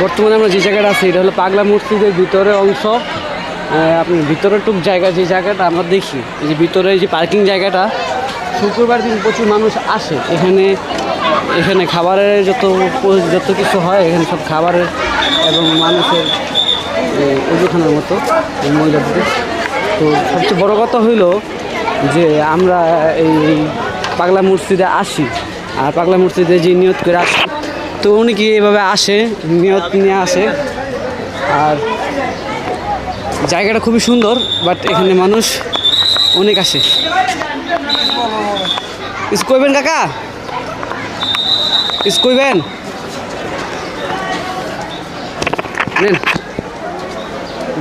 বর্তমানে আমরা যে জায়গাটা আছি এটা হলো পাগলা মসজিদের ভিতরে অংশ। আপনি ভিতরের টুক জায়গা যে জায়গাটা আমরা দেখি, এই যে ভিতরে যে পার্কিং জায়গাটা, শুক্রবার দিন প্রচুর মানুষ আসে এখানে। এখানে খাবারের যত কিছু হয় এখানে সব খাবারের এবং মানুষের ওজুখানার মতো মহিলাদের। তো সবচেয়ে বড় কথা হইল যে আমরা এই পাগলা মসজিদে আসি, আর পাগলা মসজিদে যে নিয়ত করে আসি, তো উনি কি এভাবে আসে, নিয়ত নিয়ে আসে। আর জায়গাটা খুবই সুন্দর, বাট এখানে মানুষ অনেক আসে। কিছু কইবেন কাকা? কিছু কইবেন?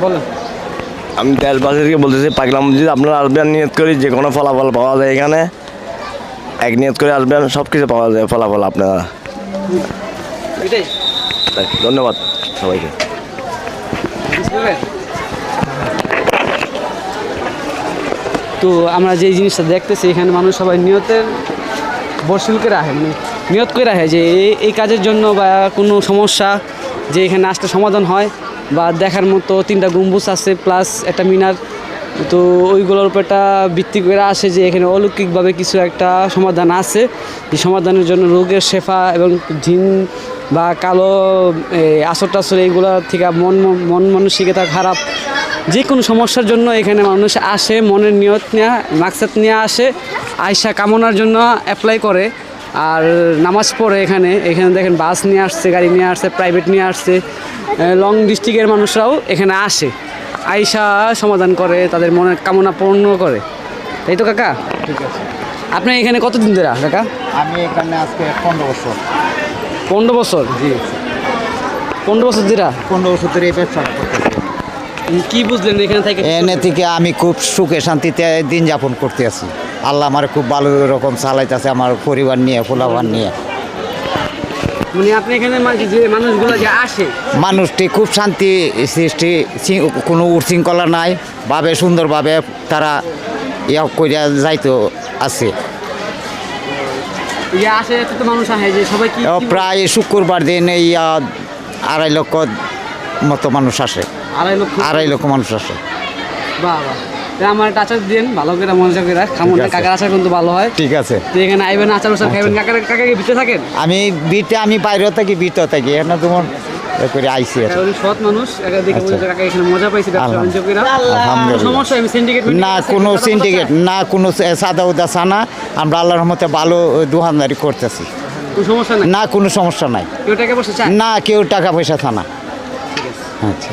বলেন। আমি দেশবাসী থেকে বলতেছি, পাগলা মসজিদ আপনারা আসবেন, নিয়ত করি যে কোনো ফলাফল পাওয়া যায় এখানে। এক নিয়ত করে আসবেন, সব কিছু পাওয়া যায় ফলাফল আপনারা। ধন্যবাদ সবাইকে। তো আমরা যে জিনিসটা দেখতেছি এখানে মানুষ সবাই নিয়তের বর্ষিল করে রাখে, মানে নিয়ত করে রাখে যে এই কাজের জন্য বা কোনো সমস্যা যে এখানে আসতে সমাধান হয়, বা দেখার মতো 3টা গম্বুজ আছে প্লাস একটা মিনার। তো ওইগুলোর উপর একটা ভিত্তি করে আসে যে এখানে অলৌকিকভাবে কিছু একটা সমাধান আছে, যে সমাধানের জন্য রোগের শেফা এবং জিন বা কালো আসর টাসর এইগুলো থেকে মন মানসিকতা খারাপ যে কোনো সমস্যার জন্য এখানে মানুষ আসে, মনের নিয়ত নেওয়া মাকসাদ নিয়ে আসে, আয়সা কামনার জন্য অ্যাপ্লাই করে আর নামাজ পড়ে। এখানে দেখেন বাস নিয়ে আসছে, গাড়ি নিয়ে আসছে, প্রাইভেট নিয়ে আসছে, লং ডিস্ট্রিক্টের মানুষরাও এখানে আসে, আয়সা সমাধান করে, তাদের মনের কামনা পূর্ণ করে। তাই তো কাকা? ঠিক আছে। আপনি এখানে কতদিন ধরে কাকা? আমি এখানে আজকে 15 বছর। 15 বছর? জি, 15 বছর ধরে। 15 বছর ধরে এই ব্যবসা করতেছি। কি বুঝলেন এখানে থেকে? এনে থেকে আমি খুব সুখে শান্তিতে দিন যাপন করতে আছি। আল্লাহ আমার খুব ভালো রকম চালাইতেছে, আমার পরিবার নিয়ে, পোলাপান নিয়ে। মানে আপনি এখানে যে মানুষগুলো যে আসে, মানুষটি খুব শান্তি সৃষ্টি, কোনো উশৃঙ্খলা নাই, ভাবে সুন্দরভাবে তারা ইয়া করিয়া যাইতো আছে। আসে এত মানুষ আসে যে সবাই কি প্রায় শুক্রবার দিন এই 2.5 লক্ষ মতো মানুষ আসে। 2.5 লক্ষ মানুষ আসে। বাবা, আমার একটা আচার দিন ভালো করে মজা করে খামো না, কাকার আচার কিন্তু ভালো হয়। ঠিক আছে। তো এখানে আইবেন, আচার উচার খাইবেন। কাকা কি ভিতরে থাকেন? আমি বাইরেও থাকি, ভিতরে থাকি। এখানে তোমার করে আইসি সৎ মানুষ, দেখে বলছে কাকা এখানে মজা পাইছি ব্যবসা বাণিজ্য করে। সমস্যা আমি সিন্ডিকেট না, কোনো সিন্ডিকেট না, কোনো সাদা উদাসা না। আমরা আল্লাহর রহমতে ভালো দোকানদারি করতেছি। সমস্যা নাই? না, কোনো সমস্যা নাই। কেউ টাকা পয়সা চায় না, কেউ টাকা পয়সা চায় না। আচ্ছা।